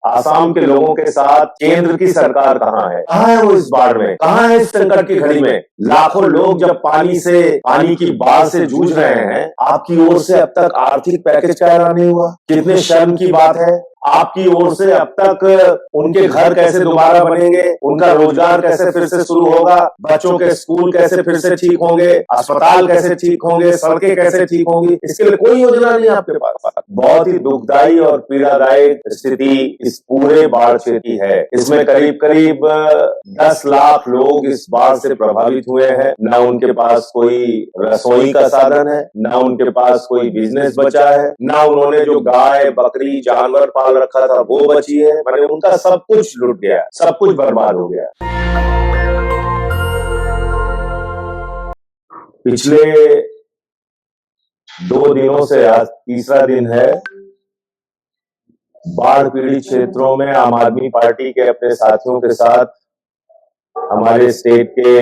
आसाम के लोगों के साथ केंद्र की सरकार कहाँ है वो इस बाढ़ में, कहाँ है इस संकट की घड़ी में। लाखों लोग जब पानी की बाढ़ से जूझ रहे हैं, आपकी ओर से अब तक आर्थिक पैकेज का ऐलान नहीं हुआ। कितने शर्म की बात है। आपकी ओर से अब तक उनके घर कैसे दोबारा बनेंगे, उनका रोजगार कैसे फिर से शुरू होगा, बच्चों के स्कूल कैसे फिर से ठीक होंगे, अस्पताल कैसे ठीक होंगे, सड़कें कैसे ठीक होंगी, इसके लिए कोई योजना नहीं आपके पास। बहुत ही दुखदायी और पीड़ादायक स्थिति इस पूरे बाढ़ क्षेत्र की है। इसमें करीब करीब 10 लाख लोग इस बाढ़ से प्रभावित हुए हैं। न उनके पास कोई रसोई का साधन है, न उनके पास कोई बिजनेस बचा है, न उन्होंने जो गाय बकरी जानवर पाल रखा था वो बची है। मैंने उनका सब कुछ लुट गया, सब कुछ बर्बाद हो गया। पिछले 2 दिनों से आज तीसरा दिन है। बाढ़ पीड़ित क्षेत्रों में आम आदमी पार्टी के अपने साथियों के साथ, हमारे स्टेट के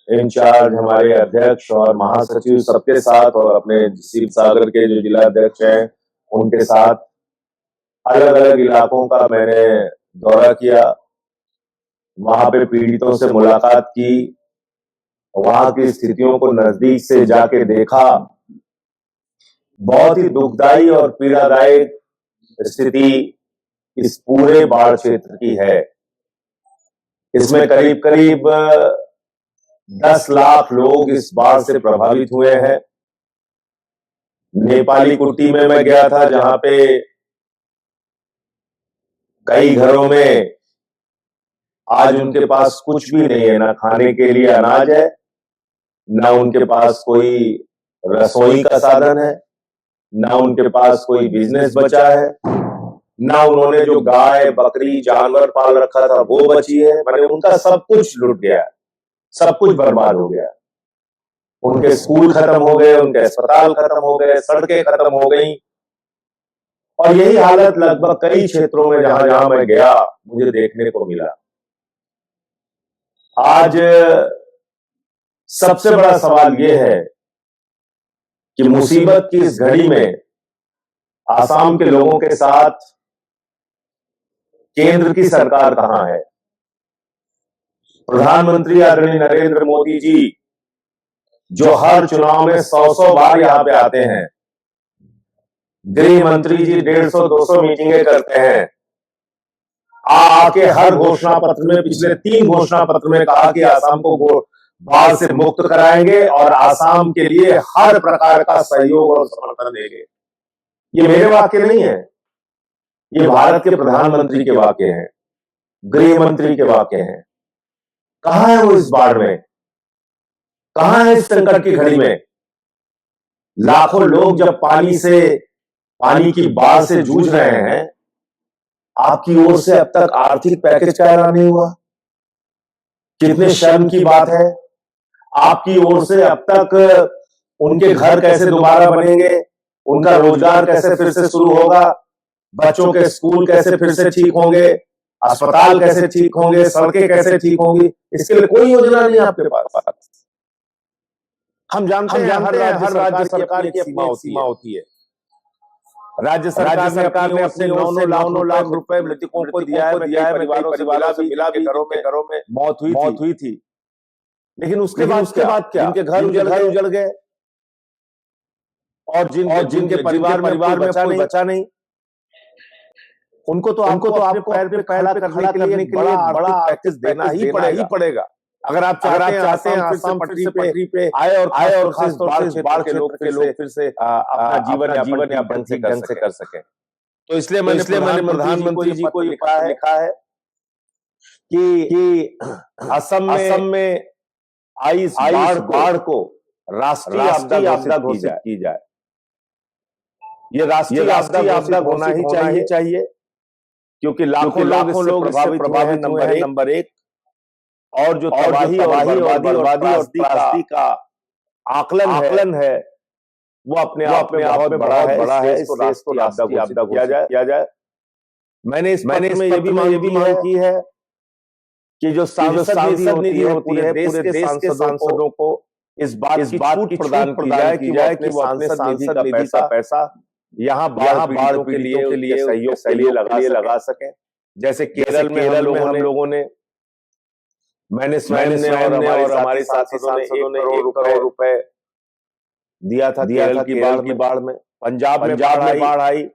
इंचार्ज, हमारे अध्यक्ष और महासचिव सबके साथ, और अपने शिव सागर के जो जिला अध्यक्ष हैं उनके साथ अलग अलग इलाकों का मैंने दौरा किया। वहां पे पीड़ितों से मुलाकात की, वहां की स्थितियों को नजदीक से जाके देखा। बहुत ही दुखदाई और पीड़ादायक स्थिति इस पूरे बाढ़ क्षेत्र की है। इसमें करीब करीब 10 लाख लोग इस बाढ़ से प्रभावित हुए हैं। नेपाली कुट्टी में मैं गया था, जहां पे कई घरों में आज उनके पास कुछ भी नहीं है, ना खाने के लिए अनाज है, ना उनके पास कोई रसोई का साधन है, ना उनके पास कोई बिजनेस बचा है, ना उन्होंने जो गाय बकरी जानवर पाल रखा था वो बची है। मैंने उनका सब कुछ लुट गया, सब कुछ बर्बाद हो गया। उनके स्कूल खत्म हो गए, उनके अस्पताल खत्म हो गए, सड़कें खत्म हो गई। और यही हालत लगभग कई क्षेत्रों में जहां जहां मैं गया मुझे देखने को मिला। आज सबसे बड़ा सवाल यह है कि मुसीबत की इस घड़ी में आसाम के लोगों के साथ केंद्र की सरकार कहां है। प्रधानमंत्री आदरणीय नरेंद्र मोदी जी, जो हर चुनाव में 100 बार यहां पे आते हैं, गृह मंत्री जी 150-200 मीटिंगें करते हैं, आके हर घोषणा पत्र में, पिछले 3 घोषणा पत्र में कहा कि आसाम को बाढ़ से मुक्त कराएंगे और आसाम के लिए हर प्रकार का सहयोग और समर्थन देंगे। ये मेरे वाक्य नहीं है, ये भारत के प्रधानमंत्री के वाक्य हैं, गृह मंत्री के वाक्य हैं। कहां है वो इस बाढ़ में, कहां है इस संकट की घड़ी में। लाखों लोग जब पानी की बाढ़ से जूझ रहे हैं, आपकी ओर से अब तक आर्थिक पैकेज का ऐलान नहीं हुआ। कितने शर्म की बात है। आपकी ओर से अब तक उनके घर कैसे दोबारा बनेंगे, उनका रोजगार कैसे फिर से शुरू होगा, बच्चों के स्कूल कैसे फिर से ठीक होंगे, अस्पताल कैसे ठीक होंगे, सड़कें कैसे ठीक होंगी, इसके लिए कोई योजना नहीं आपके पास। हम जानते हैं हर राज्य सरकार की सीमा होती है। राज्य सरकार ने अपने 9 लाख रुपए मृतकों को दिया है, परिवारों से मिला भी, घरों में मौत हुई थी। लेकिन उसके बाद क्या, जिनके घर उजड़ गए और जिनके परिवार में कोई बचा नहीं, उनको तो आपको पैर पे खड़ा करने के लिए बड़ा पैकेज देना ही पड़ेगा। अगर आप चाहते हैं आसाम पटरी पे आए और खास तौर से बाढ़ के लोग फिर से अपना जीवन यापन ढंग से कर सके। तो इसलिए मैंने प्रधानमंत्री जी को लिखा है कि असम में आई इस बाढ़ को राष्ट्रीय आपदा घोषित की जाए। ये राष्ट्रीय आपदा होना ही चाहिए, क्योंकि लाखों लोग इससे प्रभावित हुए हैं, नंबर 1। और जो तबाही और त्रासदी का आकलन है वो अपने आप में बड़ा है। इसको राष्ट्रीय आपदा किया जाए। मैंने इस पत्र में ये भी मांग की है कि जो सांसद निधि होती है, पूरे देश के सांसदों को इस बात की छूट प्रदान की जाए कि वो अपने सांसद निधि का पैसा यहाँ बाढ़ पीड़ितों के लिए सहयोग के लिए लगा सके। जैसे केरल में हम लोगों ने मैंने और हमारे सांसदों ने 1 करोड़ रुपए दिया था केरल की बाढ़ में। पंजाब में बाढ़ आई,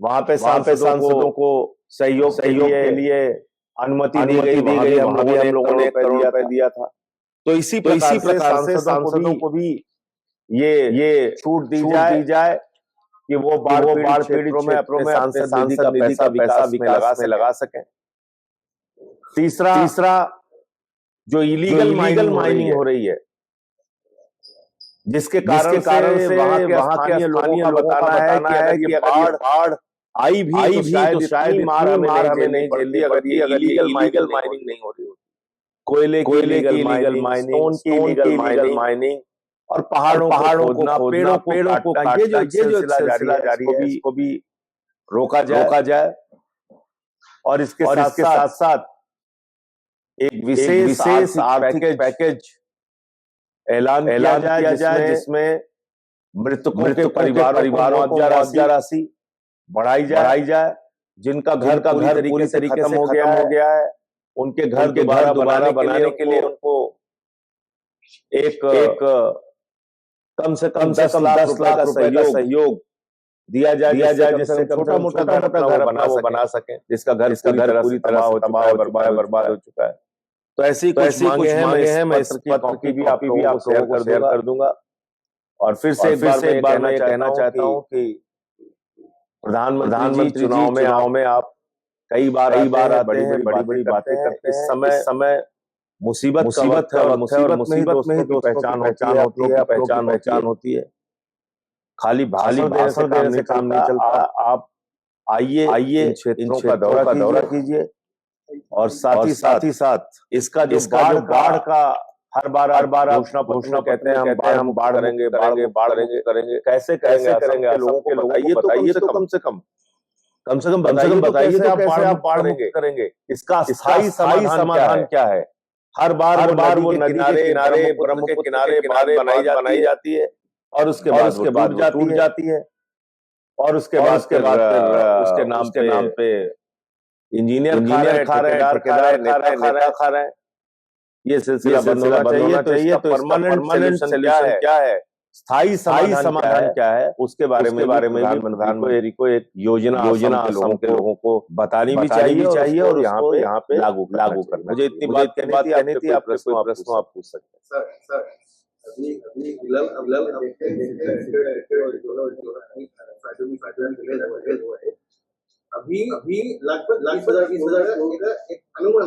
वहां पे सांसदों को सहयोग के लिए अनुमति दी गई, हम लोगों ने 1 करोड़ रुपए दिया था। तो इसी प्रकार से सांसदों को भी ये छूट दी जाए कि वो बाढ़ पीड़ित क्षेत्रों में अपने सांसद निधि का पैसा विकास में लगा सकें। तीसरा जो इलीगल माइनिंग हो रही है, जिसके कारण से वहां के स्थानीय लोगों का बताना है कि अगर बाढ़ आई भी तो शायद मार हमें नहीं झेलनी अगर ये इलीगल माइनिंग नहीं हो रही होती। कोयले की इलीगल माइनिंग, स्टोन की इलीगल माइनिंग और पहाड़ों को खोदना, पेड़ों को काटना, ये जो सिलसिला जारी है, इसको भी रोका जाए और इसके साथ साथ एक विशेष आर्थिक पैकेज ऐलान किया जाए जिसमें मृतकों के परिवारों को मुआवजा राशि बढ़ाई जाए, जिनका घर पूरी तरीके से खत्म हो गया है, उनके घर दोबारा बनाने के लिए उनको एक कम से कम 10 लाख रुपए का सहयोग दिया जाए जिससे छोटा मोटा घर बना सके, जिसका घर पूरी तरह तबाह बर्बाद हो चुका है। तो ऐसी कुछ मांगे हैं, मैं इस पत्र की भी आप लोगों को शेयर कर दूंगा। और फिर से एक बार मैं कहना चाहता हूं कि प्रधानमंत्री चुनाव में आप कई बार आते हैं, बड़ी बातें करते हैं। इस समय मुसीबत है और मुसीबत में ही दोस्तों की पहचान होती है। खाली भाषण देने से काम नहीं चलता। आप आइए इन क्षेत्रों का दौरा कीजिए और साथ ही साथ इसका जो बाढ़ का हर बार घोषणा कहते हैं हम बाढ़ करेंगे, कैसे करेंगे लोगों को बताइए तो कम से कम बताइए तो कैसे आप बाढ़ करेंगे, इसका स्थायी समाधान क्या है। हर बार वो नदी के किनारे, ब्रह्मपुत्र के किनारे बनाई जाती है और उसके बाद टूट जाती है और उसके बाद उसके नाम पे इंजीनियर खा रहे हैं, ठेकेदार नेता खा रहे हैं। ये सिलसिला बंद होना चाहिए। तो परमानेंट सोल्यूशन क्या है, स्थायी समाधान क्या है, उसके बारे में प्रधानमंत्री को एक योजना असम के लोगों को बतानी भी चाहिए और यहाँ पे लागू करना। मुझे इतनी बात कहनी थी। आप प्रश्न आप पूछ सकते हैं। सर अभी लगभग 20,000 एक अनुमान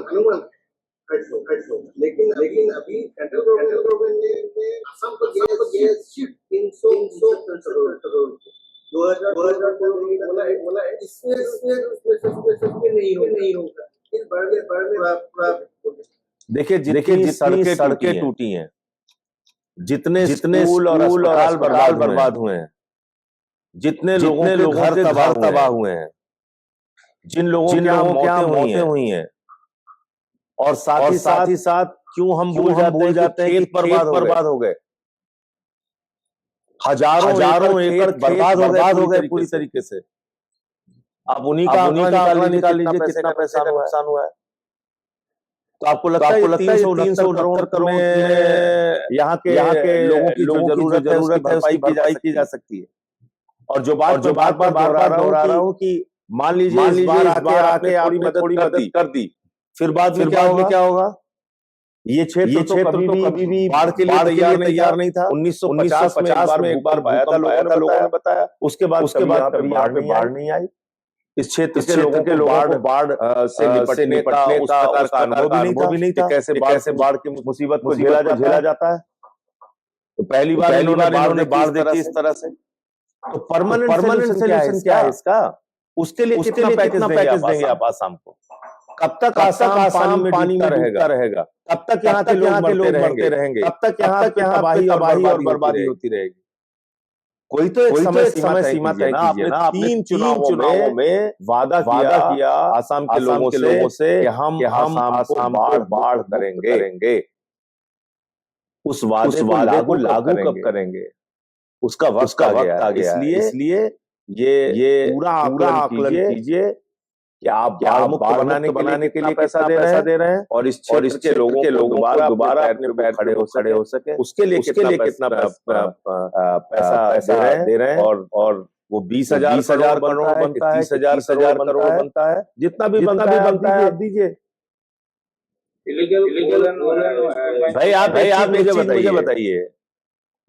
लेकिन अभी सेंट्रल गवर्नमेंट ने असम को दिया सिर्फ 370 करोड़ 2000 बोला है। इसमें नहीं होगा। इस बार में देखिए जितनी सड़कें टूटी हैं, जितने स्कूल और अस्पताल बर्बाद हुए हैं, जितने लोगों के घर तबाह हुए हैं, जिन लोगों की मौतें हुई हैं, और साथ ही साथ क्यों हम भूल जाते हैं कि खेत बर्बाद हो गए, हजारों एकड़ बर्बाद हो गए पूरी तरीके से। आप उन्हीं का आंकड़ा निकाल लीजिए कितना पैसा नुकसान हुआ है। तो आपको लगता है 369 करोड़ यहाँ के लोगों की जो जरूरत है उसकी भरपाई की जा सकती है। और जो बार दोहरा रहा हूँ कि मान लीजिए इस बार आके आपने थोड़ी मदद कर दी, फिर बाद में क्या होगा। ये क्षेत्र तो कभी भी बाढ़ के लिए तैयार नहीं था। 1950 में एक बार आया था, लोगों ने बताया। उसके बाद कभी बाढ़ नहीं आई। इस क्षेत्र के लोगों को बाढ़ से निपटने का उस प्रकार का अनुभव भी नहीं था। कैसे बाढ़ की मुसीबत को झेला जाता है। तो पहली बार इन्होंने बाढ़ देखी इस तरह से। तो परमानेंट सोल्यूशन क्या है इसका, उसके लिए कितना पैकेज देंगे आप आसाम को। कब तक आसाम पानी में रहेगा, कब तक यहाँ के लोग मरते रहेंगे, कब तक यहाँ तबाही और बर्बादी होती रहेगी। कोई तो एक समय सीमा तय कीजिए ना। आपने 3 चुनावों में वादा किया आसाम के लोगों से कि हम आसाम को बाढ़ करेंगे। उस वादे को लागू कब करेंगे, उसका वक्त आ गया। इसलिए ये पूरा आकलन कीजिए कि आप बाढ़ मुक्त बनाने के लिए पैसा दे रहे हैं और इस क्षेत्र के लोगों को दोबारा अपने पैर खड़े हो सके उसके लिए कितना पैसा दे रहे हैं और वो 20,000 करोड़ बनता है, 30,000 करोड़ बनता है, जितना भी बनता है आप दीजिए। भाई आप मुझे बताइए,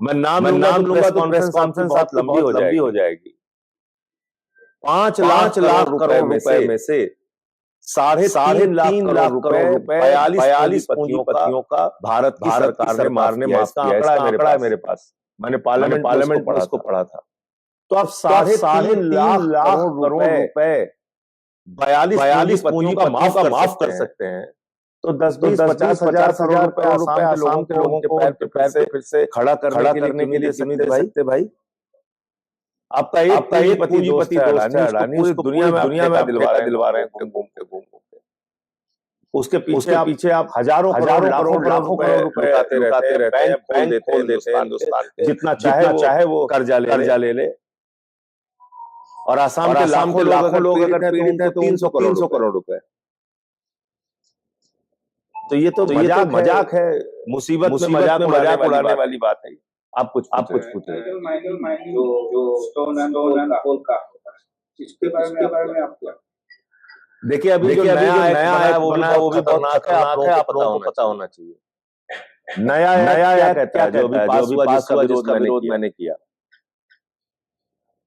मैं नाम लूंगा तो प्रेस कॉन्फ्रेंस बहुत लंबी हो जाएगी। 5 लाख करोड़ रुपए में से 3.5 लाख करोड़ रुपए 42 पूंजीपतियों का भारत सरकार ने मारने आंकड़ा है मेरे पास, मैंने पार्लियामेंट में उसको पढ़ा था। तो आप 3.5 लाख करोड़ रुपए 42 पूंजियों का माफ कर सकते हैं, तो 10-20-50 हजार करोड़ रुपए आसाम के लोगों को पैर पे फिर से खड़ा करने के लिए सकते भाई। आपका एक पूंजीपति दोस्त है अडानी, उसको दुनिया में दिलवा रहे हैं घूम के। उसके पीछे आप हजारों लाखों करोड़ रुपए लुटाते रहते हैं, खोल देते हैं हिंदुस्तान के, जितना चाहे वो कर्जा ले ले। और आसाम के लाखों लोग अगर पीड़ित हैं तो 300 करोड़ रुपए। तो ये तो मजाक है, मुसीबत में मजाक उड़ाने वाली बात है। आप कुछ पूछ रहे हैं। जो स्टोन एंड कोल का होता है, इसके बारे में आप क्या? देखिए अभी जो नया है वो भी खतरनाक है, आपको पता होना चाहिए। नया क्या कहता है, जो भी पास हुआ जिसका विरोध मैंने किया,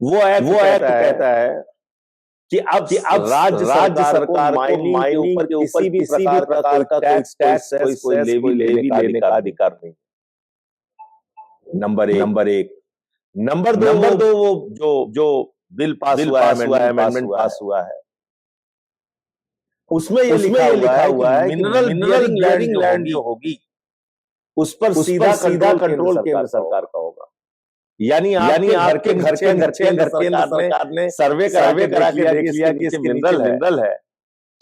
वो एक्ट कहता है कि अब राज्य सरकार माइनिंग के ऊपर किसी भी प्रकार का टैक्स कोई लेवी लेने का अधिकार नहीं। नंबर एक। नंबर दो वो जो बिल पास हुआ है, अमेंडमेंट पास हुआ है, उसमें ये लिखा हुआ है मिनरल बियरिंग लैंड जो होगी उस पर सीधा कंट्रोल केंद्र सरकार का होगा। यानी आपके घर के सरकार ने सर्वे करा के देख लिया कि इसके मिनरल है,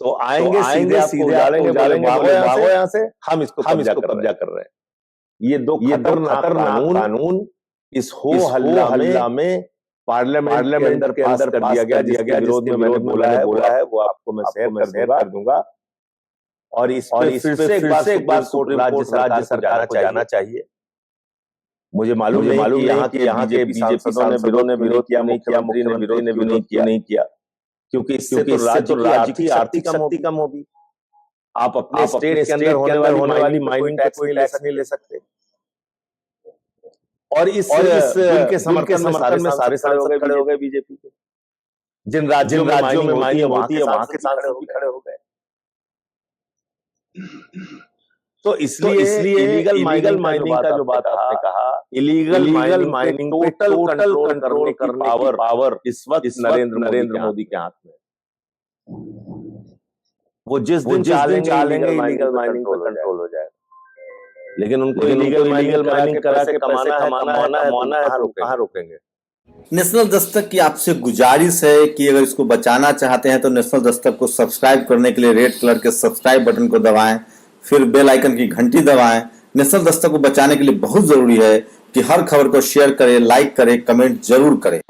तो आएंगे सीधे उजाड़ेंगे भागो यहाँ से, हम इसको कब्जा कर रहे हैं। ये दो खतरनाक कानून इस हो हल्ला में पार्लियामेंट के अंदर पास कर दिया गया, विरोध में मैंने बोला है वो आपको मैं शेयर कर दूंगा। और इस पे फिर से एक बार राज्य सरकार को जाना चाहिए। मुझे मालूम नहीं कि यहाँ के बीजेपी सांसदों ने विरोध किया, मुख्यमंत्री ने विरोध नहीं किया, क्योंकि इससे तो राज्य की आर्थिक शक्ति कम होगी। आप अपने स्टेट के अंदर होने वाली माइनिंग टैक्स नहीं ले सकते। और इस बिल के समर्थन में सारे सांसद खड़े हो गए बीजेपी के। जिन राज्यों में माइनिंग होती है वहां के सांसद भी खड़े हो गए। तो इसलिए इलीगल माइनिंग का जो बात आपने कहा, इलीगल माइनिंग टोटल कंट्रोल करने की पावर इस वक्त नरेंद्र मोदी के हाथ में। वो जिस दिन चालेंगे इलीगल माइनिंग पर कंट्रोल हो जाएगा। लेकिन उनको इलीगल माइनिंग करा के कमाना है, कहाँ रोकेंगे? नेशनल दस्तक की आपसे गुजारिश है कि अगर इसको बचाना चाहते हैं तो नेशनल दस्तक को सब्सक्राइब करने के लिए रेड कलर के सब्सक्राइब बटन को दबाएं, फिर बेल आइकन की घंटी दबाएं। नेशनल दस्तक को बचाने के लिए बहुत जरूरी है कि हर खबर को शेयर करें, लाइक करें, कमेंट जरूर करें।